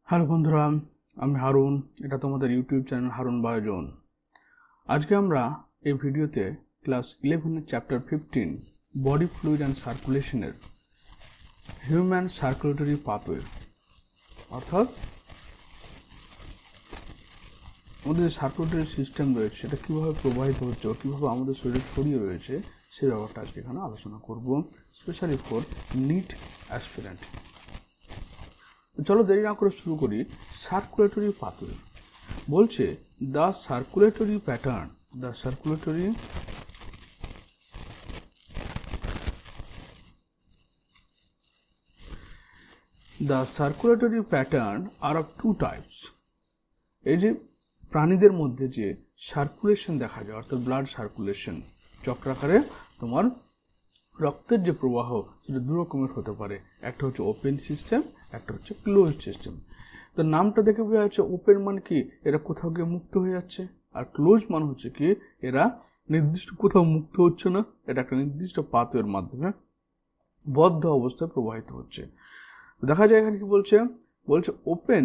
Hello বন্ধুরা, আমি হারুন। এটা তোমাদের ইউটিউব চ্যানেল হারুন বায়োজন। আজকে আমরা এই ভিডিওতে class 11 chapter 15 body fluid and সার্কুলেশনের হিউম্যান সার্কুলেটরি পাথওয়ে অর্থাৎ আমাদের যে সার্কুলেটরি সিস্টেম রয়েছে সেটা কীভাবে প্রবাহিত হচ্ছে ও কীভাবে আমাদের শরীরে ছড়িয়ে রয়েছে সেই ব্যাপারটা আজকে এখানে আলোচনা করব, স্পেশালি ফর নিট অ্যাসপিরেন্ট। চলো দেরি না করে শুরু করি। সার্কুলেটরি পাথওয়ে বলছে the circulatory pattern are of two types. এই যে প্রাণীদের মধ্যে যে সার্কুলেশন দেখা যায় অর্থাৎ ব্লাড সার্কুলেশন চক্রাকারে তোমার রক্তের যে প্রবাহ সেটা দু রকমের হতে পারে। একটা হচ্ছে ওপেন সিস্টেম, একটা হচ্ছে ক্লোজড সিস্টেম। তো নামটা দেখে বোঝা যাচ্ছে ওপেন মানে কি এরা কোথাও গিয়ে মুক্ত হয়ে যাচ্ছে, আর ক্লোজ মানে হচ্ছে কি এরা নির্দিষ্ট কোথাও মুক্ত হচ্ছে না, এটা একটা নির্দিষ্ট পাথওয়ের মাধ্যমে বদ্ধ অবস্থায় প্রবাহিত হচ্ছে। দেখা যায় এখানে কি বলছে open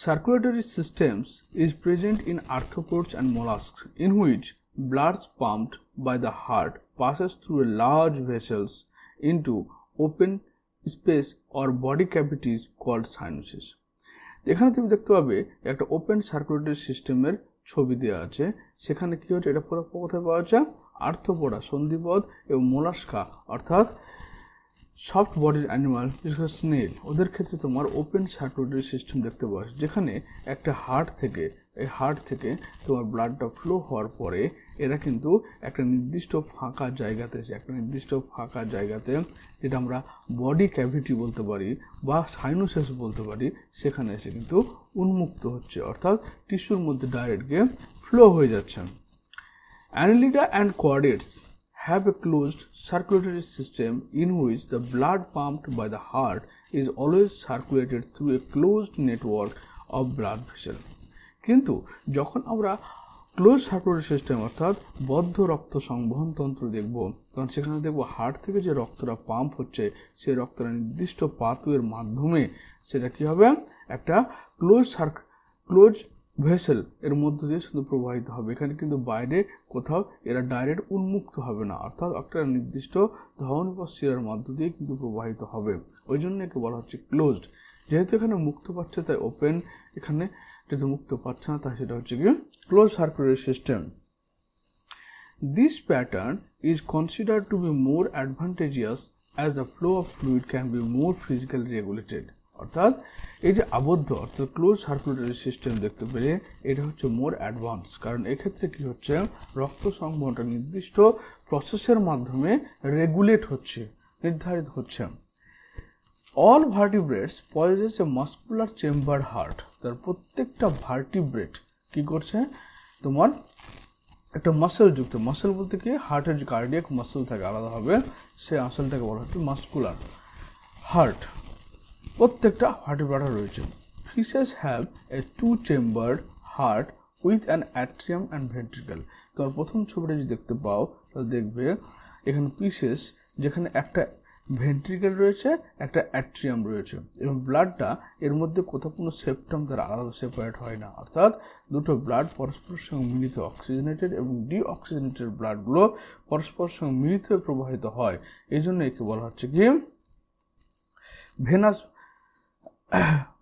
circulatory systems is present in arthropods and mollusks, in which blood pumped by the heart passes through a large vessels into open space or body cavities called sinuses. এখানে তুমি দেখতে পাবে একটা ওপেন সার্কুলেটরি সিস্টেমের ছবি দেওয়া আছে। সেখানে কি হচ্ছে, এটা পুরো কোথায় পাওয়া যায়, আর্থ্রোপোডা সন্ধিপদ এবং মোলাস্কা অর্থাৎ সফট বডির অ্যানিমাল, বিশেষ করে স্নেল, ওদের ক্ষেত্রে তোমার ওপেন সার্কুলেটরি সিস্টেম দেখতে পাওয়া যায়, যেখানে একটা হার্ট থেকে তোমার ব্লাডটা ফ্লো হওয়ার পরে এরা কিন্তু একটা নির্দিষ্ট ফাঁকা জায়গাতে যেটা আমরা বডি ক্যাভিটি বলতে পারি বা সাইনোসিস বলতে পারি, সেখানে এসে কিন্তু উন্মুক্ত হচ্ছে, অর্থাৎ টিস্যুর মধ্যে ডাইরেক্ট গিয়ে ফ্লো হয়ে যাচ্ছে। Annelida and chordates have a closed circulatory system in which the blood pumped by the heart is always circulated through a closed network of blood vessels. কিন্তু যখন আমরা ক্লোজ সার্কুলেটরি সিস্টেম অর্থাৎ বদ্ধ রক্ত সংবহন তন্ত্র দেখব, তখন সেখানে দেখব হার্ট থেকে যে রক্তটা পাম্প হচ্ছে সেই রক্তটা নির্দিষ্ট পাথওয়ের মাধ্যমে সেটা কী হবে, একটা ক্লোজ ভেসেল এর মধ্য দিয়ে শুধু প্রবাহিত হবে। এখানে কিন্তু বাইরে কোথাও এরা ডাইরেক্ট উন্মুক্ত হবে না, অর্থাৎ একটা নির্দিষ্ট ধমনী বা শিরার মধ্য দিয়ে কিন্তু প্রবাহিত হবে। ওই জন্য একে বলা হচ্ছে ক্লোজড। যেহেতু এখানে মুক্ত পাচ্ছে তাই ওপেন, এখানে যেহেতু মুক্ত পাচ্ছে না তাই সেটা হচ্ছে কি close circulatory system. This pattern is considered to be more advantageous as the flow of fluid can be more physically regulated. অর্থাৎ এই যে আবদ্ধ অর্থাৎ ক্লোজ সার্কুলেটরি সিস্টেম দেখতে পেলে এটা হচ্ছে মোর অ্যাডভান্স, কারণ এক্ষেত্রে কি হচ্ছে রক্ত সংবহনটা নির্দিষ্ট প্রসেসের মাধ্যমে রেগুলেট হচ্ছে, নির্ধারিত হচ্ছে। অল ভার্টিব্রেটস পজেস এ মাস্কুলার চেম্বার হার্ট। তার প্রত্যেকটা ভার্টিব্রেট কি করছে, তোমার একটা মাসেলযুক্ত, মাসেল বলতে কি হার্টের যে কার্ডিয়াক মাসেল থাকে আলাদাভাবে, সেই মাসেলটাকে বলা হচ্ছে মাস্কুলার হার্ট। প্রত্যেকটা ভার্টিব্রেটা রয়েছে। Fishes have a 2-chambered heart with an atrium and ventricle. তোমার প্রথম ছবিটা যদি দেখতে পাও তাহলে দেখবে এখানে পিসেস যেখানে একটা ভেন্ট্রিকল রয়েছে, একটা অ্যাট্রিয়াম রয়েছে, এবং ব্লাডটা এর মধ্যে কোথাও কোনো সেপ্টাম দ্বারা আলাদা সেপারেট হয় না, অর্থাৎ দুটো ব্লাড পরস্পরের সঙ্গে মিলিত অক্সিজেনেটেড এবং ডিঅক্সিজেনেটেড ব্লাডগুলো পরস্পরের সঙ্গে মিলিত প্রবাহিত হয়। এই জন্য একে বলা হচ্ছে কি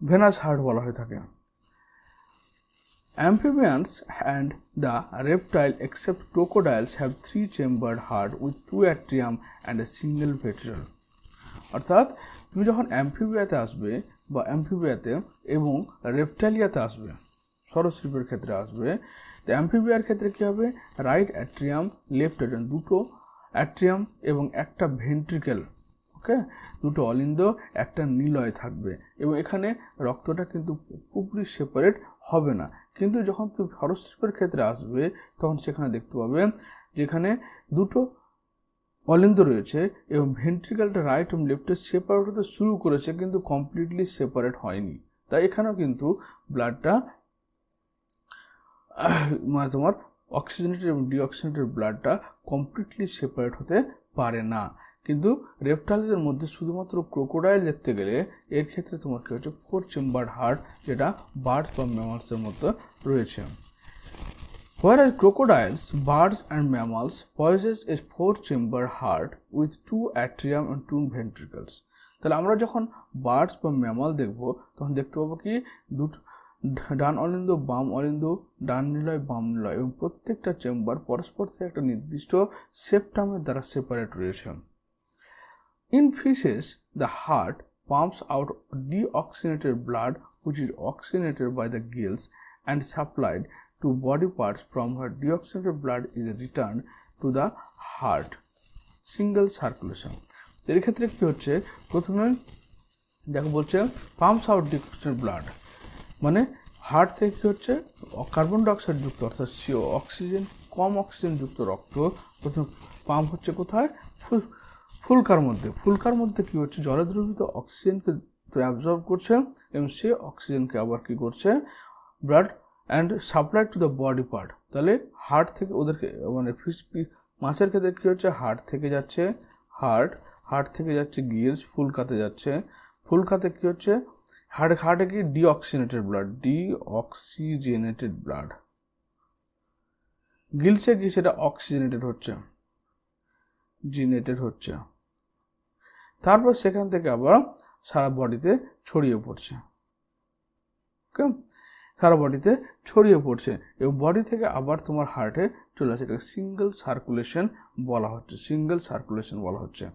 ভেনাস হার্ট বলা হয়ে থাকে। Amphibians and the reptile except crocodiles have 3-chambered heart with 2 atrium and a single ventricle. অর্থাৎ তুমি যখন অ্যাম্ফিবিয়াতে আসবে বা অ্যাম্ফিবিয়াতে এবং রেপটাইলিয়াতে আসবে, সরীসৃপের ক্ষেত্রে আসবে, তো অ্যাম্ফিবিয়ার ক্ষেত্রে কী হবে, রাইট অ্যাট্রিয়াম লেফট অ্যাট্রিয়াম, দুটো অ্যাট্রিয়াম এবং একটা ভেন্ট্রিকেল, ওকে, দুটো অলিন্দ একটা নিলয় থাকবে, এবং এখানে রক্তটা কিন্তু পুরোপুরি সেপারেট হবে না। কিন্তু যখন তুমি সরীসৃপের ক্ষেত্রে আসবে তখন সেখানে দেখতে পাবে যেখানে দুটো অলিন্দ রয়েছে এবং ভেন্ট্রিকেলটা রাইট এবং লেফটে সেপারেট হতে শুরু করেছে কিন্তু কমপ্লিটলি সেপারেট হয়নি। তাই এখানেও কিন্তু ব্লাডটা মানে তোমার অক্সিজেনেটেড এবং ডিঅক্সিজেনেটেড ব্লাডটা কমপ্লিটলি সেপারেট হতে পারে না। কিন্তু রেপটাইলদের মধ্যে শুধুমাত্র ক্রোকোডাইল দেখতে গেলে এর ক্ষেত্রে তোমার কি হচ্ছে 4 চেম্বার হার্ট, যেটা বার্ডস বা ম্যামালসের মধ্যে রয়েছে। Whereas crocodiles, birds and mammals possess a 4-chamber heart with 2 atrium and 2 ventricles. তাহলে আমরা যখন বার্ডস বা ম্যামাল দেখব তখন দেখতে পাবো কি দুটো ডান অলিন্দ বাম অলিন্দ, ডান নিলয় বাম নিলয়, এবং প্রত্যেকটা চেম্বার পরস্পর থেকে একটা নির্দিষ্ট সেপ্টামের দ্বারা সেপারেট রয়েছে। In fishes, the heart pumps out deoxygenated blood which is oxygenated by the gills and supplied to body parts from where deoxygenated blood is returned to the heart. Single circulation. এর ক্ষেত্রে কি হচ্ছে, প্রথমে দেখো বলছে pumps out deoxygenated blood, মানে heart থেকে কি হচ্ছে কার্বন ডাইঅক্সাইড যুক্ত অর্থাৎ অক্সিজেন কম অক্সিজেন যুক্ত রক্ত প্রথমে পাম্প হচ্ছে কোথায়, ফুলকার মধ্যে। ফুলকার মধ্যে কি হচ্ছে জলে দ্রবীভূত অক্সিজেনকে অ্যাবজর্ব করছে এবং সে অক্সিজেনকে আবার কি করছে blood and supply to the body part. তাহলে হার্ট থেকে ওদেরকে মানে মাছের ক্ষেত্রে কী হচ্ছে হার্ট থেকে যাচ্ছে হার্ট থেকে যাচ্ছে গিলস, ফুলকাতে যাচ্ছে, ফুলকাতে কী হচ্ছে হার্টে কি ডিঅক্সিজেনেটেড ব্লাড, গিলসে কি সেটা অক্সিজেনেটেড হচ্ছে, তারপর সেখান থেকে আবার সারা বডিতে ছড়িয়ে পড়ছে, ওকে, সারা বডিতে ছড়িয়ে পড়ছে এবং বডি থেকে আবার তোমার হার্টে চলে আসে। এটাকে সিঙ্গেল সার্কুলেশন বলা হচ্ছে।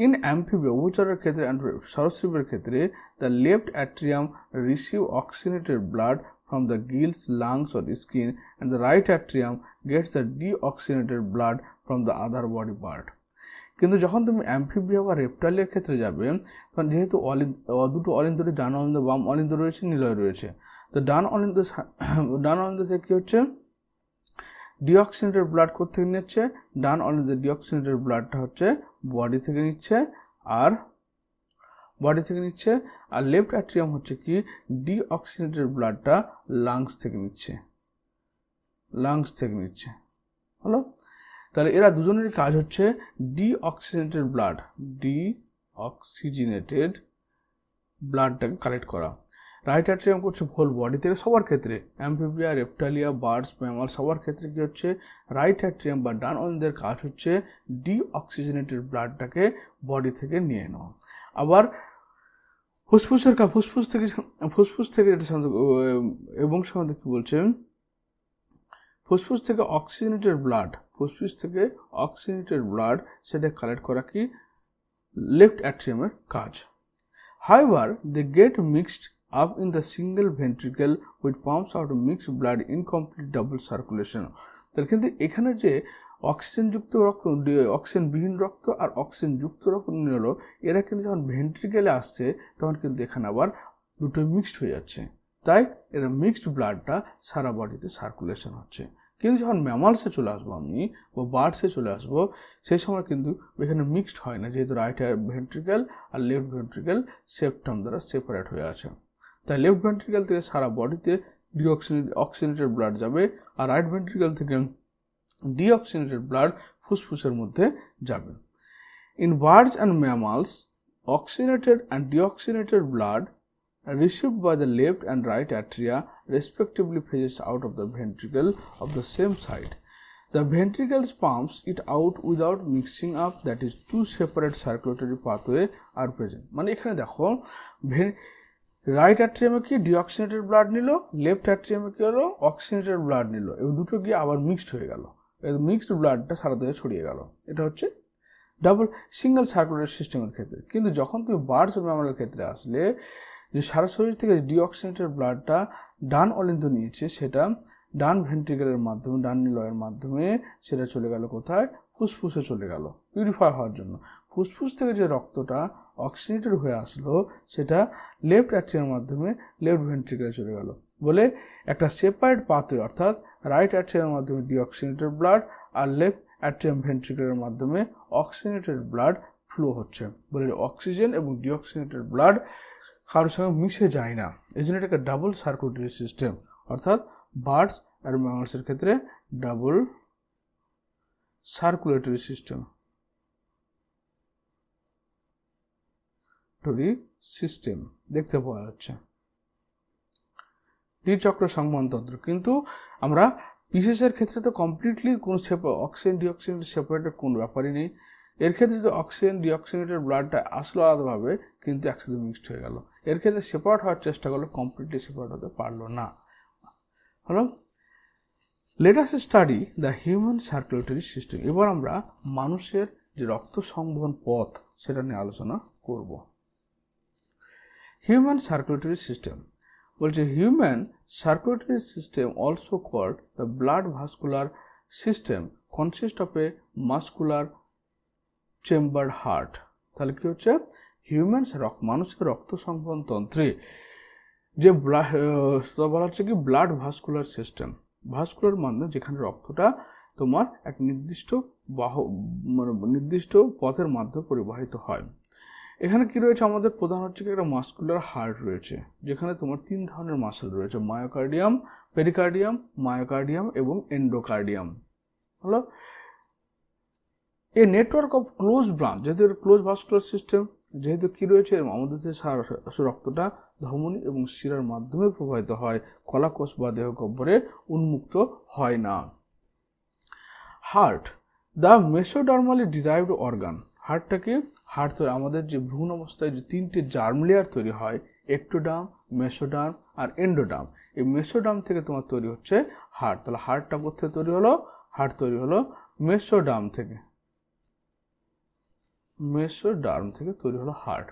ইন অ্যাম্ফিবিয়া উভচরের ক্ষেত্রে অ্যান্ড সরীসৃপের ক্ষেত্রে the left atrium receive oxygenated blood from the gills, lungs or skin, and the right atrium gets the deoxygenated blood from the other body part. কিন্তু যখন তুমি অ্যাম্ফিবিয়া বা রেপটাইলের ক্ষেত্রে যাবে তখন যেহেতু দুটো অলিন্দটি ডান অলিন্দ বাম অলিন্দ রয়েছে, নিলয় রয়েছে, তো ডান অলিন্দ থেকে কী হচ্ছে ডিঅক্সিজেনেটেড ব্লাড কোত্থেকে নিচ্ছে, ডান অলিন্দের ডিঅক্সিজেনেটেড ব্লাডটা হচ্ছে বডি থেকে নিচ্ছে আর লেফট অ্যাট্রিয়াম হচ্ছে কি ডিঅক্সিজেনেটেড ব্লাডটা লাংস থেকে নিচ্ছে হলো। তাহলে এরা দুজনের কাজ হচ্ছে ডিঅক্সিজেনেটেড ব্লাডটাকে কালেক্ট করা। রাইট অ্যাট্রিয়াম করছে হোল বডি থেকে, সবার ক্ষেত্রে অ্যাম্ফিবিয়া, রেপটাইলিয়া, বার্ডস, ম্যামাল সবার ক্ষেত্রে কি হচ্ছে রাইট অ্যাট্রিয়াম বা ডান অলিন্দের কাজ হচ্ছে ডিঅক্সিজেনেটেড ব্লাডটাকে বডি থেকে নিয়ে নেওয়া। আবার ফুসফুস থেকে এটা এবং সম্বন্ধে কি বলছে, ফুসফুস থেকে অক্সিজেনেটেড ব্লাড সেটা কালেক্ট করা কি লেফট অ্যাট্রিয়ামের কাজ। However, they get mixed up in the single ventricle which pumps out mixed blood in complete double circulation. তাহলে কিন্তু এখানে যে অক্সিজেনযুক্ত রক্ত, অক্সিজেনবিহীন রক্ত আর অক্সিজেনযুক্ত রক্ত নিল, এরা কিন্তু যখন ভেন্ট্রিকেলে আসছে তখন কিন্তু এখানে আবার দুটো মিক্সড হয়ে যাচ্ছে, তাই এরা মিক্সড ব্লাডটা সারা বডিতে সার্কুলেশন হচ্ছে। কিন্তু যখন ম্যামালসে চলে আসবো আমি বা বার্ডসে চলে আসবো সেই সময় কিন্তু এখানে মিক্সড হয় না, যেহেতু রাইট ভেন্ট্রিকেল আর লেফট ভেন্ট্রিকেল সেপ্টাম দ্বারা সেপারেট হয়ে আছে। তাই লেফট ভেন্ট্রিকেল থেকে সারা বডিতে অক্সিজেনেটেড ব্লাড যাবে আর রাইট ভেন্ট্রিকেল থেকে ডিঅক্সিজেনেটেড ব্লাড ফুসফুসের মধ্যে যাবে। In birds and mammals oxygenated and deoxygenated blood received by the left and right atria respectively phases out of the ventricle of the same side. The ventricles pumps it out without mixing up, that is two separate circulatory pathway are present. মানে এখানে দেখো right অ্যাট্রিয়ামে কি deoxygenated blood নিল, left অ্যাট্রিয়ামে কি হলো oxygenated blood নিল এবং দুটো গিয়ে আবার মিক্সড হয়ে গেল, মিক্সড ব্লাডটা সারা দেহে ছড়িয়ে গেল। এটা হচ্ছে ডাবল সিঙ্গেল সার্কুলেটরি সিস্টেমের ক্ষেত্রে। কিন্তু যখন তুমি বার্ডস ও ম্যামালের ক্ষেত্রে আসলে যে সারা শরীর থেকে ডিঅক্সিজেনেটেড ব্লাডটা ডান অলিন্দ নিয়েছে সেটা ডান ভেন্ট্রিকেলের মাধ্যমে, ডান নিলয়ের মাধ্যমে সেটা চলে গেল কোথায়, ফুসফুসে চলে গেল পিউরিফাই হওয়ার জন্য। ফুসফুস থেকে যে রক্তটা অক্সিজেনেটেড হয়ে আসলো সেটা লেফট অ্যাট্রিয়ামের মাধ্যমে লেফট ভেন্ট্রিকেলে চলে গেল, বলে একটা সেপারেট পাথওয়ে, অর্থাৎ রাইট অ্যাট্রিয়ামের মাধ্যমে ডিঅক্সিজেনেটেড ব্লাড আর লেফট অ্যাট্রিয়াম ভেন্ট্রিকেলের মাধ্যমে অক্সিজেনেটেড ব্লাড ফ্লো হচ্ছে, বলে অক্সিজেন এবং ডিঅক্সিজেনেটেড ব্লাড কারোর সঙ্গে মিশে যায় না। এই জন্য এটা একটা ডাবল সার্কুলেটরি সিস্টেম, অর্থাৎ বার্ডস আর ম্যামালসের ক্ষেত্রে double circulatory system. Circulatory system দেখতে পাওয়া যাচ্ছে, দ্বিচক্র সংবহনতন্ত্র। কিন্তু আমরা পিসেসের ক্ষেত্রে তো কমপ্লিটলি কোনো অক্সিজেন ডিঅক্সিজেন সেপারেটেড কোনো ব্যাপারই নেই। এর ক্ষেত্রে তো অক্সিজেন ডিঅক্সিজেনেটেড ব্লাডটা আসলো আলাদাভাবে, কিন্তু একসাথে মিক্সড হয়ে গেল। এর ক্ষেত্রে সেপারেট হওয়ার চেষ্টা করলো, কমপ্লিটলি সেপারেট হতে পারলো না। হলো, let us study the human circulatory system. এবার আমরা মানুষের যে রক্ত সংবহন পথ সেটা নিয়ে আলোচনা করব। হিউম্যান সার্কুলেটরি সিস্টেম বলছে, human circulatory system also called the blood vascular system consist of a muscular chamber heart. তাহলে কি হচ্ছে, হিউম্যান মানুষের রক্ত সংবহন তন্ত্রে যে বলা হচ্ছে কি ব্লাড ভাস্কুলার সিস্টেম, ভাস্কুলার মানে যেখানে রক্তটা তোমার এক নির্দিষ্ট নির্দিষ্ট পথের মাধ্যমে পরিবাহিত হয়। এখানে কি রয়েছে, আমাদের প্রধান হচ্ছে কি একটা মাস্কুলার হার্ট রয়েছে, যেখানে তোমার 3 ধরনের মাসেল রয়েছে, মায়োকার্ডিয়াম, পেরিকার্ডিয়াম, মায়োকার্ডিয়াম এবং এন্ডোকার্ডিয়াম। হলো, এ নেটওয়ার্ক অফ ক্লোজ ব্রাঞ্চ, যেহেতু ক্লোজ ভাস্কুলার সিস্টেম, যেহেতু কি রয়েছে আমাদের যে রক্তটা ধমনী এবং শিরার মাধ্যমে প্রবাহিত হয়, কলাকোষ বা দেহ গহ্বরে উন্মুক্ত হয় না। Heart, the mesodermally derived organ. হার্টটাকে হার্ট আমাদের যে ভ্রূণ অবস্থায় যে 3টে জার্ম লেয়ার তৈরি হয়, একটোডার্ম, মেসোডার্ম আর এন্ডোডার্ম, এই মেসোডার্ম থেকে তোমার তৈরি হচ্ছে হার্ট। তাহলে হার্টটা কোথায় তৈরি হলো, হার্ট তৈরি হলো মেসোডার্ম থেকে, মেসোডার্ম থেকে তৈরি হলো heart.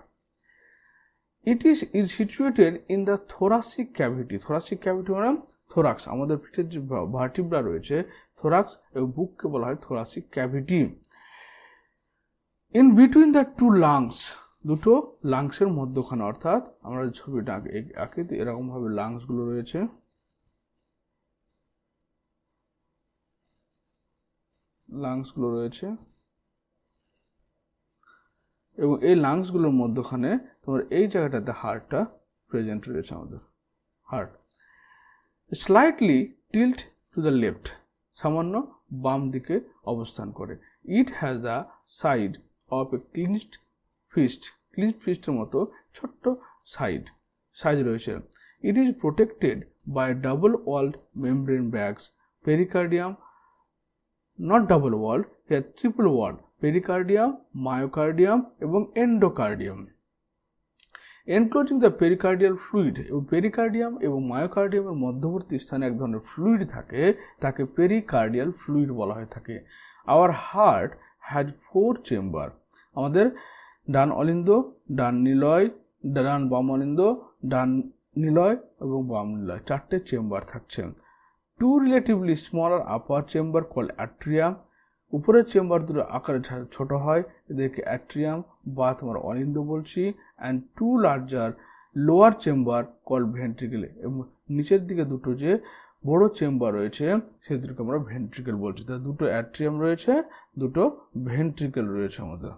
It is situated in the thoracic cavity. Thoracic cavity মানে থোরাক্স, আমাদের পিঠের যে ভার্টিব্রা রয়েছে থোরাক্স এবং বুককে বলা হয় thoracic cavity. In between the two lungs, দুটো লাংসের মধ্যখানে, অর্থাৎ আমরা ছবিটা আঁকি এরকম ভাবে লাংসগুলো রয়েছে, লাংসগুলো রয়েছে এবং এই লাংসগুলোর মধ্যখানে তোমার এই জায়গাটাতে হার্টটা প্রেজেন্ট রয়েছে। আমাদের heart slightly tilt to the left, সামান্য বাম দিকে অবস্থান করে। It has the side of a clinched fist, clinched ফিস্টের মতো ছোট্ট সাইজ রয়েছে। It is protected by double walled membrane bags, pericardium, not double walled, here triple walled, pericardium, myocardium এবং endocardium. Enclosing the pericardial fluid, এবং pericardium এবং মায়োকার্ডিয়ামের মধ্যবর্তী স্থানে এক ধরনের ফ্লুইড থাকে, তাকে পেরিকার্ডিয়াল ফ্লুইড বলা হয়ে থাকে। আওয়ার হার্ট হ্যাজ 4 চেম্বার, আমাদের ডান অলিন্দ, ডান নিলয়, ডান বাম অলিন্দ, ডান নিলয় এবং বাম নিলয়, 4টে চেম্বার থাকছে। 2 রিলেটিভলি স্মলার আপার চেম্বার কল অ্যাট্রিয়াম, উপরের চেম্বার দুটো আকারে ছোট হয়, এদেরকে অ্যাট্রিয়াম বা তোমার অলিন্দ বলছি। And 2 larger lower chamber call ventricle, এবং নিচের দিকে দুটো যে বড় চেম্বার রয়েছে সেই দুটোকে আমরা ভেন্ট্রিকেল বলছি। তাহলে দুটো অ্যাট্রিয়াম রয়েছে, দুটো ভেন্ট্রিকেল রয়েছে আমাদের।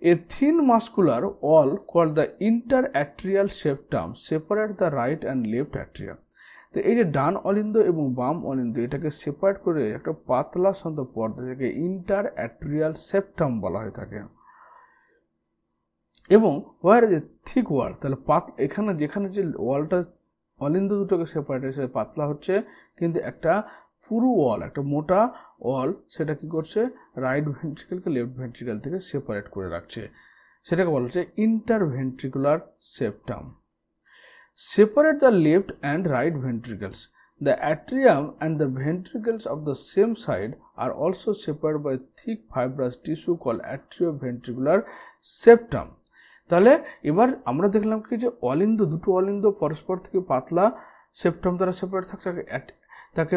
A thin muscular wall called the inter atrial septum separate the right and left atrium. তো এই যে ডান অলিন্দ এবং বাম অলিন্দ, এটাকে সেপারেট করে একটা পাতলা শান্ত পর্দা, যাকে ইন্টার অ্যাট্রিয়াল সেপ্টাম বলা হয়ে থাকে। এবং ওয়ার যে থিক ওয়াল, তাহলে এখানে যেখানে যে ওয়ালটা অলিন্দ দুটোকে সেপারেট হয়েছে পাতলা হচ্ছে, কিন্তু একটা পুরো ওয়াল, একটা মোটা ওয়াল, সেটা কি করছে রাইট ভেন্ট্রিকেলকে লেফট ভেন্ট্রিকেল থেকে সেপারেট করে রাখছে, সেটাকে বলা হচ্ছে interventricular septum. Separate the left and right ventricles. The atrium and the ventricles of the same side are also separated by thick fibrous tissue called atrioventricular septum. তাহলে এবার আমরা দেখলাম কি যে অলিন্দ, দুটো অলিন্দ পরস্পর থেকে পাতলা সেপ্টাম দ্বারা সেপারেট থাকে, তাকে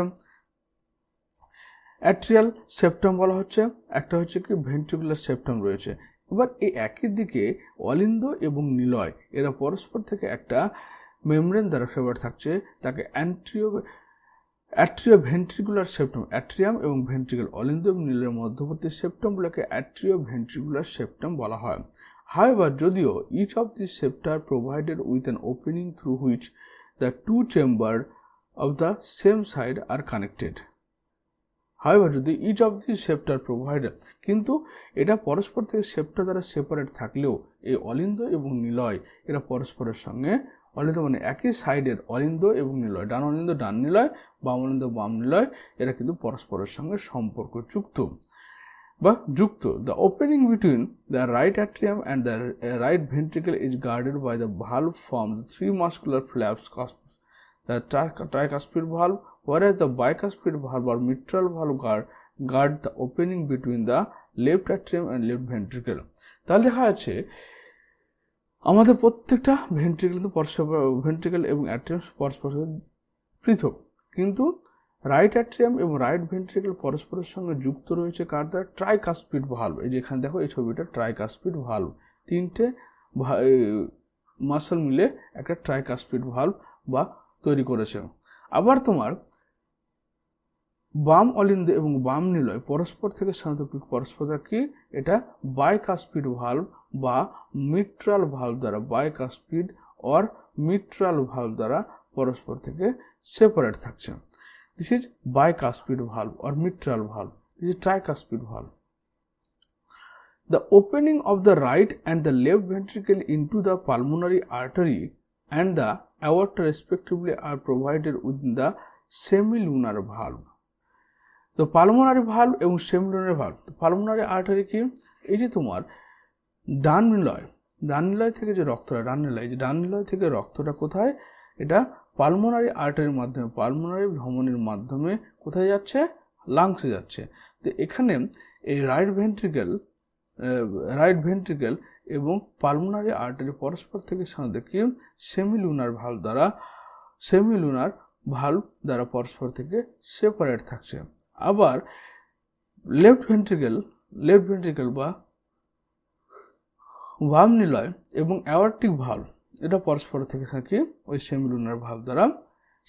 অ্যাট্রিয়াল সেপ্টাম বলা হচ্ছে। একটা হচ্ছে কি ভেন্ট্রিকুলার সেপ্টাম রয়েছে। এবার এই একই দিকে অলিন্দ এবং নিলয় এরা পরস্পর থেকে একটা মেমব্রেন দ্বারা সেপারেট থাকছে, তাকে অ্যাট্রিওভেন্ট্রিকুলার সেপ্টাম। অ্যাট্রিয়াম এবং ভেন্ট্রিকেল, অলিন্দ এবং নিলয়ের মধ্যবর্তী সেপ্টামগুলোকে অ্যাট্রিওভেন্ট্রিকুলার সেপ্টাম বলা হয়। However, যদিও each of these septa are provided with an opening through which the 2 chambers of the same side are connected. However, যদি each of these septa provided, কিন্তু এটা পরস্পর থেকে সেপ্টা দ্বারা সেপারেট থাকলেও এই অলিন্দ এবং নিলয় এরা পরস্পরের সঙ্গে অলিন্দ মানে একই সাইডের অলিন্দ এবং নিলয়, ডান অলিন্দ ডান নিলয়, বাম অলিন্দ বাম নিলয়, এরা কিন্তু পরস্পরের সঙ্গে সম্পর্কযুক্ত বা যুক্ত। The opening between the right atrium and the right ventricle is guarded by the valve from the three muscular flaps, the tricuspid valve, whereas the bicuspid valve or mitral valve guard the opening between the left atrium and left ventricle. তাহলে দেখা যাচ্ছে আমাদের প্রত্যেকটা ventricle কিন্তু ventricle এবং atrium পরস্পর পৃথক, কিন্তু রাইট অ্যাট্রিয়াম এবং রাইট ভেন্ট্রিকেল পরস্পরের সঙ্গে যুক্ত রয়েছে কার দ্বারা? Tricuspid valve. এই যে এখানে দেখো এই ছবিটা ট্রাইকাসপিড ভালভ, তিনটে মাসল মিলে একটা ট্রাইকাসপিড ভালভ বা তৈরি করেছে। আবার তোমার বাম অলিন্দ এবং বাম নিলয় পরস্পর থেকে সাধারণত পরস্পর কি এটা বাইকাসপিড ভালভ বা মিট্রাল ভালভ দ্বারা, বাইকাসপিড অর মিট্রাল ভালভ দ্বারা পরস্পর থেকে সেপারেট থাকছে। This is bicuspid valve or mitral valve. This is tricuspid valve. The opening of the right and the left ventricle into the pulmonary artery and the aorta respectively are provided within the semilunar valve. The pulmonary valve এবং semilunar valve. Pulmonary artery কি? এই যে তোমার ডান নিলয় থেকে যে রক্তটা ডান নিলয় থেকে রক্তটা কোথায়? এটা পালমোনারি আর্টারির মাধ্যমে, পালমোনারি ধমনির মাধ্যমে কোথায় যাচ্ছে? লাংসে যাচ্ছে। তো এখানে এই রাইট ভেন্ট্রিকেল এবং পালমোনারি আর্টারি পরস্পর থেকে সাধারণত কি সেমিলুনার ভালভ দ্বারা পরস্পর থেকে সেপারেট থাকছে। আবার লেফট ভেন্ট্রিকেল বা বাম নিলয় এবং অ্যাওর্টিক ভালভ এটা পরস্পর থেকে কি ওই সেমিলুনার ভালভ দ্বারা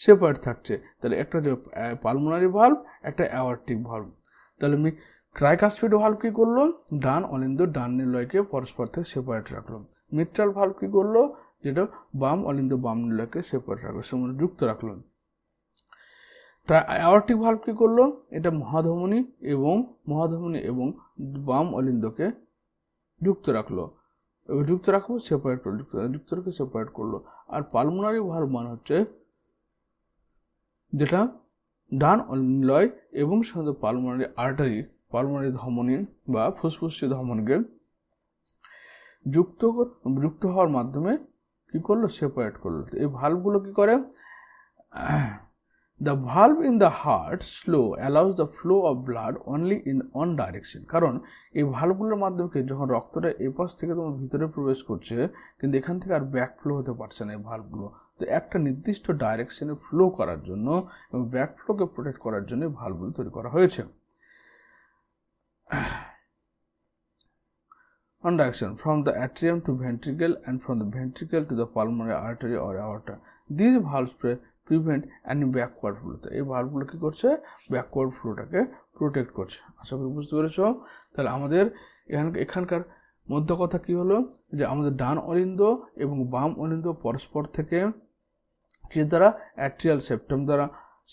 সেপারেট থাকছে। তাহলে একটা যে পালমোনারি ভালভ, একটা অ্যাওর্টিক ভালভ। তাহলে আমি ট্রাইকাসপিড ভালভ কি করলো? ডান অলিন্দ ডান নিলয়কে পরস্পর থেকে সেপারেট রাখলো। মিট্রাল ভালভ কি করলো? যেটা বাম অলিন্দ বাম নিলয়কে সেপারেট রাখলো, যুক্ত রাখলো। অ্যাওর্টিক ভালভ কি করলো? এটা মহাধমনী এবং বাম অলিন্দকে যুক্ত রাখলো, সেপারেট করলো, যুক্ত রেখে সেপারেট করলো। আর পালমোনারি ভালভ মানে হচ্ছে যেটা ডান নিলয় এবং সাধারণত পালমোনারি ধমনী বা ফুসফুসীয় ধমনীকে যুক্ত হওয়ার মাধ্যমে কি করলো? সেপারেট করলো। এই ভালভগুলো কি করে? The valve in the heart slow allows the flow of blood only in one direction. কারণ এই ভালভগুলোর মাধ্যমে যখন রক্তটা এই পাশ থেকে তোমার ভিতরে প্রবেশ করছে, কিন্তু এখান থেকে আর ব্যাক ফ্লো হতে পারছে না এই ভালভগুলো। তো একটা নির্দিষ্ট ডাইরেকশনে ফ্লো করার জন্য এবং ব্যাক ফ্লোকে প্রোটেক্ট করার জন্য ভালভগুলো তৈরি করা হয়েছে। One direction from the atrium to ventricle and from the ventricle to the pulmonary artery or aorta. These valves prevent any backward flow. এই ভালভগুলো কী করছে? ব্যাকওয়ার্ড ফ্লোটাকে প্রোটেক্ট করছে। আশা করি বুঝতে পেরেছ। তাহলে আমাদের এখানকার মধ্য কথা কী হলো? যে আমাদের ডান অলিন্দ এবং বাম অলিন্দ পরস্পর থেকে কি দ্বারা? অ্যাট্রিয়াল সেপ্টাম দ্বারা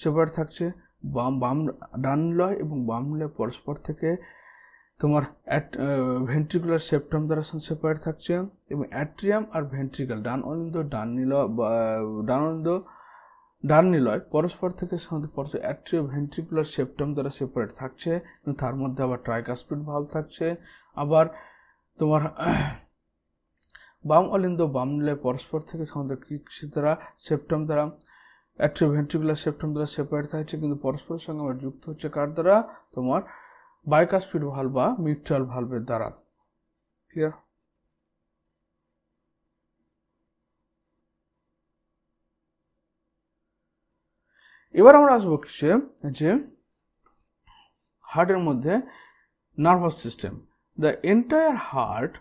সেপারেট থাকছে। ডান নিলয় এবং বাম নিলয় পরস্পর থেকে তোমার ভেন্ট্রিকুলার সেপ্টাম দ্বারা সেপারেট থাকছে। এবং অ্যাট্রিয়াম আর ভেন্ট্রিকেল ডান অলিন্দ ডান নিলয় পরস্পর থেকে অ্যাট্রিও ভেন্ট্রিকুলার সেপ্টাম দ্বারা সেপারেট থাকছে, কিন্তু তার মধ্যে আবার ট্রাইকাসপিড ভালভ থাকছে। আবার তোমার বাম অলিন্দ বাম নিলয় পরস্পর থেকে কিছু দ্বারা সেপ্টাম দ্বারা অ্যাট্রিও ভেন্ট্রিকুলার সেপ্টাম দ্বারা সেপারেট থাকছে, কিন্তু পরস্পরের সঙ্গে আবার যুক্ত হচ্ছে কার দ্বারা? তোমার বাইকাসপিড ভালভ বা মিট্রাল ভালভের দ্বারা। ক্লিয়ার? এবার আমরা আসবো যে হার্টের মধ্যে nervous system. The entire heart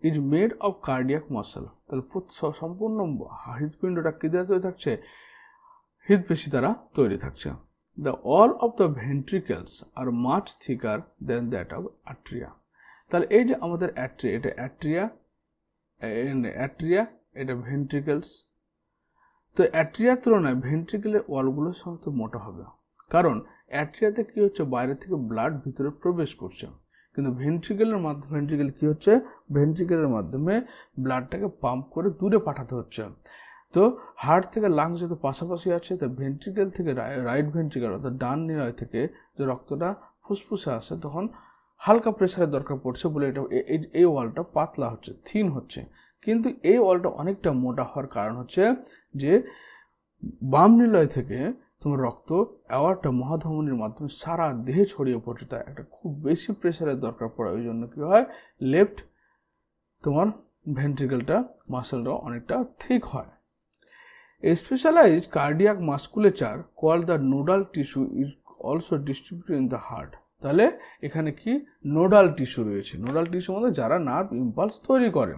is made of cardiac muscle. তাহলে সম্পূর্ণ হৃদপিণ্ডটা কি দ্বারা তৈরি থাকছে? হৃদপেশি দ্বারা তৈরি থাকছে। The all of the ventricles are much thicker than that of atria. তাহলে এই যে আমাদের অ্যাট্রিয়া, এটা অ্যাট্রিয়া, এটা ভেন্ট্রিকেলস। তো অ্যাট্রিয়ার তুলনায় ভেন্ট্রিকেলের ওয়ালগুলো সাধারণত মোটা হবে, কারণ অ্যাট্রিয়াতে কি হচ্ছে, বাইরে থেকে ব্লাড ভিতরে প্রবেশ করছে, কিন্তু ভেন্ট্রিকেলের মাধ্যমে কি হচ্ছে, ভেন্ট্রিকেলের মাধ্যমে ব্লাডটাকে পাম্প করে দূরে পাঠাতে হচ্ছে। তো হার্ট থেকে লাংস যেহেতু পাশাপাশি আছে, তাই ভেন্ট্রিকেল থেকে রাইট ভেন্ট্রিকেল অর্থাৎ ডান নিলয় থেকে যে রক্তটা ফুসফুসে আসে তখন হালকা প্রেসারের দরকার পড়ছে বলে এটা এই ওয়ালটা পাতলা হচ্ছে, থিন হচ্ছে। কিন্তু এই ওয়ালটা অনেকটা মোটা হওয়ার কারণ হচ্ছে যে বাম নিলয় থেকে তোমার রক্ত অ্যাওয়ার্ডটা মহাধমনির মাধ্যমে সারা দেহে ছড়িয়ে পড়ছে, তাই একটা খুব বেশি প্রেসারের দরকার পড়ে। ওই জন্য কী হয়, লেফট তোমার ভেন্ট্রিকেলটা মাসেলটা অনেকটা থিক হয়। A specialized cardiac musculature called the nodal tissue is also distributed in the heart. তাহলে এখানে কি নোডাল টিস্যু রয়েছে, নোডাল টিস্যু মধ্যে যারা নার্ভ ইম্পালস তৈরি করে।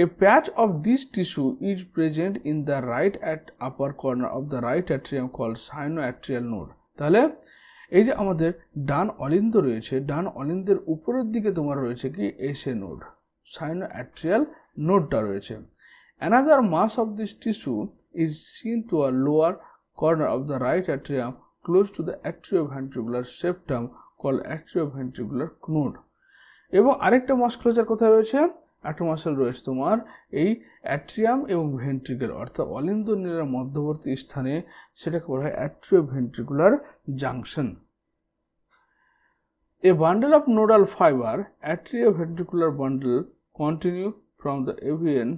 A patch of this tissue is present in the right at upper corner of the right atrium called sinoatrial node. তাহলে এই যে আমাদের ডান অলিন্দ রয়েছে, ডান অলিন্দের উপরের দিকে তোমার রয়েছে কি এসএ নোড, সাইনোঅ্যাট্রিয়াল নোডটা রয়েছে। Another mass of this tissue is seen to a lower corner of the right atrium close to the atrioventricular septum called atrioventricular node. এবং আরেকটা মাসকুলাচার কোথায় রয়েছে, একটা মাসেল রয়েছে তোমার এই অ্যাট্রিয়াম এবং ভেন্ট্রিকেল অর্থাৎ অলিন্দ নীলের মধ্যবর্তী স্থানে, সেটাকে বলা হয় atrioventricular junction. A bundle of nodal fiber, atrioventricular bundle, continue from the avian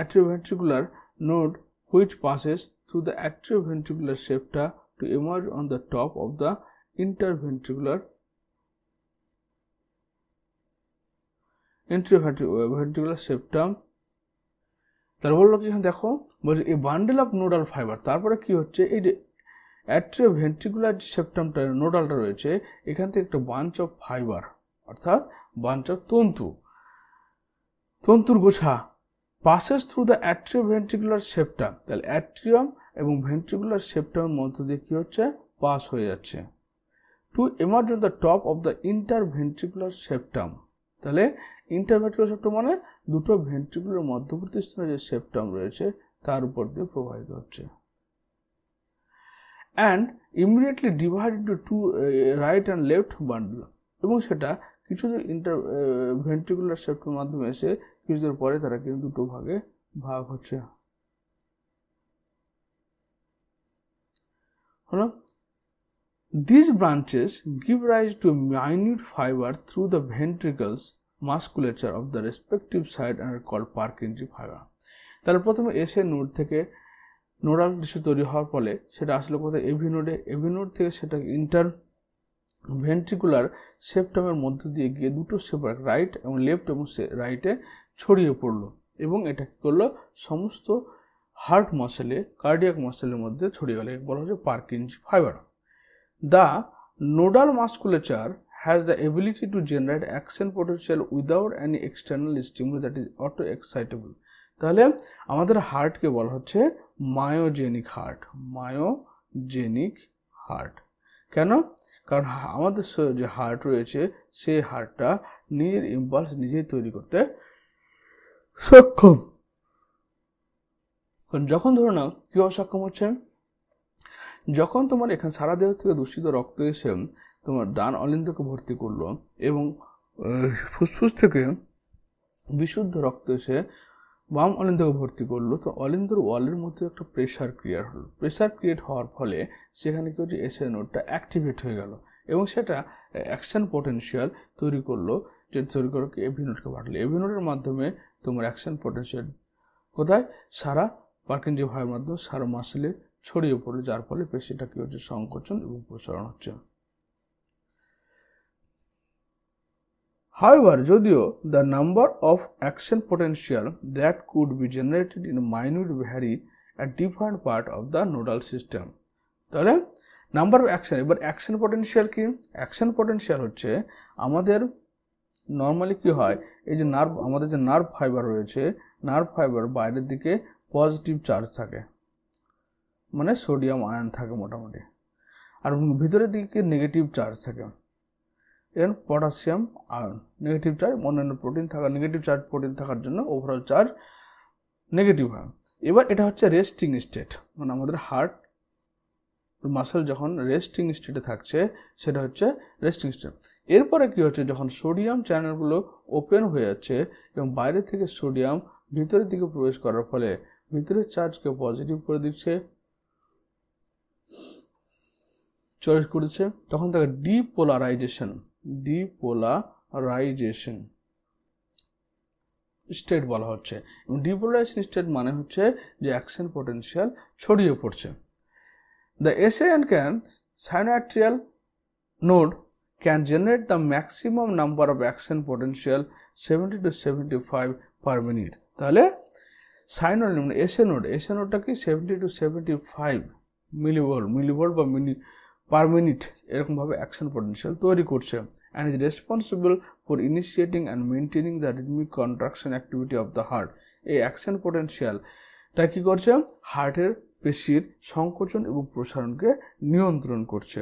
atrioventricular node which passes through the atrioventricular septa to emerge on the top of the interventricular septum. তাহলে বললো কি এখানে দেখো, বলছে এই বান্ডেল অফ নোডাল ফাইবার, তারপরে কি হচ্ছে এই যে অ্যাট্রিওভেন্ট্রিকুলার যে সেপ্টামটা নোডালটা রয়েছে, এখান থেকে একটা বাঞ্চ অফ ফাইবার অর্থাৎ বাঞ্চ অফ তন্তুর গোছা passes through the atrioventricular septum. তাহলে অ্যাট্রিয়াম এবং ভেন্ট্রিকুলার সেপ্টামের মধ্য দিয়ে কি হচ্ছে, পাস হয়ে যাচ্ছে to emerge on the top of the interventricular septum. তাহলে ইন্টারভেন্ট্রিকুলার সেপ্টাম মানে দুটো ভেন্ট্রিকুলার মধ্যবর্তী স্থানে যে সেপ্টাম রয়েছে তার উপর দিয়ে প্রবাহিত হচ্ছে। And immediately divide into two right and left bundle, এবং সেটা কিছু ভেন্ট্রিকুলার সেপ্টামের মাধ্যমে এসে কিছুদিন পরে তারা কিন্তু দুটো ভাগে ভাগ হচ্ছে। হলো these branches give rise to minute fiber through the ventricles musculature of the respective side and are called Purkinje fiber. তাহলে প্রথমে এসে নোড থেকে নোডাল টিস্যু তৈরি হওয়ার ফলে সেটা আসলে কোথায়, এভি নোড থেকে সেটা ইন্টারভেন্ট্রিকুলার সেপ্টামের মধ্য দিয়ে গিয়ে দুটো সেপারেট রাইট এবং লেফট এবং রাইটে ছড়িয়ে পড়লো, এবং এটা কি করলো, সমস্ত হার্ট মাসেলে কার্ডিয়াক মাসেলের মধ্যে ছড়িয়ে গেলে বলা হচ্ছে Purkinje fiber. The nodal musculature has the ability to generate action potential without any external stimulus that is auto-excitable. তাহলে আমাদের হার্টকে বলা হচ্ছে মায়োজেনিক হার্ট। কেন? কারণ আমাদের যে হার্ট রয়েছে সেই হার্টটা নিজের ইম্পালস নিজেই তৈরি করতে সক্ষম। যখন ধরো না কীভাবে সক্ষম হচ্ছে, যখন তোমার এখানে সারা দেহ থেকে দূষিত রক্ত এসে তোমার ডান অলিন্দকে ভর্তি করলো এবং ফুসফুস থেকে বিশুদ্ধ রক্ত এসে বাম অলিন্দকে ভর্তি করলো, তো অলিন্দর ওয়ালের মধ্যে একটা প্রেশার ক্রিয়েট হওয়ার ফলে সেখানে কি হচ্ছে, এসএ নোডটা অ্যাক্টিভেট হয়ে গেল এবং সেটা অ্যাকশন পোটেনশিয়াল তৈরি করলো, যেটা তৈরি করো কি এভি নোডকে বাড়লো। এভি নোডের মাধ্যমে তোমার অ্যাকশন পোটেনশিয়াল কোথায়, সারা Purkinje ফাইবার মাধ্যমে সারা মাসেলে ছড়িয়ে পড়ে, যার ফলে পেশিটা কি হচ্ছে, সংকোচন এবং প্রসারণ হচ্ছে। However, যদিও the number of action potential that could be generated in minute vary at different part of the nodal system. তাহলে নাম্বার অফ অ্যাকশন, এবার অ্যাকশন পোটেনশিয়াল কি, অ্যাকশন পোটেনশিয়াল হচ্ছে আমাদের নর্মালি কি হয়, এই যে আমাদের যে নার্ভ ফাইবার রয়েছে, নার্ভ ফাইবার বাইরের দিকে পজিটিভ চার্জ থাকে, মানে সোডিয়াম আয়ন থাকে মোটামুটি, আর ভিতরের দিকে নেগেটিভ চার্জ থাকে, এর পটাশিয়াম আয়ন নেগেটিভ চার্জ, অন্যান্য প্রোটিন থাকা নেগেটিভ চার্জ প্রোটিন থাকার জন্য ওভারঅল চার্জ নেগেটিভ হয়। এবার এটা হচ্ছে রেস্টিং স্টেট, মানে আমাদের হার্ট মাসেল যখন রেস্টিং স্টেটে থাকছে সেটা হচ্ছে রেস্টিং স্টেট। এরপরে কি হচ্ছে, যখন সোডিয়াম চ্যানেলগুলো ওপেন হয়ে যাচ্ছে এবং বাইরে থেকে সোডিয়াম ভিতরের দিকে প্রবেশ করার ফলে ভিতরের চার্জকে পজিটিভ করে দিচ্ছে, চয়েস করেছে, তখন তাকে ডিপোলারাইজেশন স্টেট বলা হচ্ছে। এবং ডিপোলারাইজেশন স্টেট মানে হচ্ছে যে অ্যাকশন পোটেনশিয়াল ছড়িয়ে পড়ছে। The SA and synoatrial node can generate the maximum number of action potential 70 to 75 per minute. তাহলে সাইনোড এসএ নোডটা কি 70 to 75 মিলিভোল্ট বা পার মিনিট এরকমভাবে অ্যাকশন পোটেনশিয়াল তৈরি করছে, and is responsible for initiating and maintaining the rhythmic contraction activity of the heart. এই action পোটেনশিয়ালটা কি করছে, হার্টের পেশির সংকোচন এবং প্রসারণকে নিয়ন্ত্রণ করছে।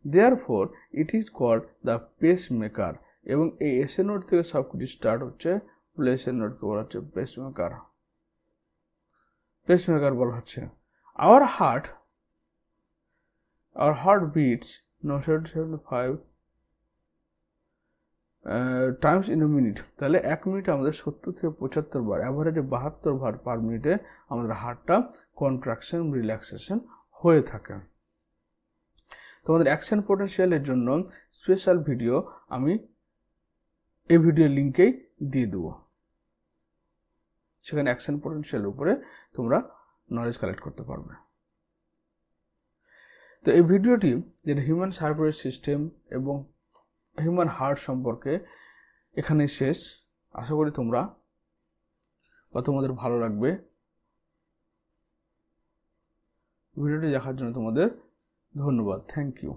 Therefore it is called the pacemaker. এবং এই এসএ নোড থেকে সব কিছু স্টার্ট হচ্ছে, এসএ নোডকে বলা হচ্ছে পেসমেকার বলা হচ্ছে। Our heart beats 75 times in a minute. তাহলে 1 মিনিটে আমাদের 70 থেকে 75 বার, অ্যাভারেজে 72 বার পার মিনিটে আমাদের হার্টটা কন্ট্রাকশন রিল্যাক্সেশন হয়ে থাকে। তোমাদের অ্যাকশন পোটেনশিয়ালের জন্য স্পেশাল ভিডিও আমি এই ভিডিও লিঙ্কেই দিয়ে দেবো, সেখানে অ্যাকশন পোটেনশিয়ালের উপরে তোমরা নলেজ কালেক্ট করতে পারবে। তো এই ভিডিওটি যেটা হিউম্যান সার্কুলেটরি সিস্টেম এবং হিউম্যান হার্ট সম্পর্কে এখানেই শেষ। আশা করি তোমাদের ভালো লাগবে। ভিডিওটি দেখার জন্য তোমাদের ধন্যবাদ। Thank you.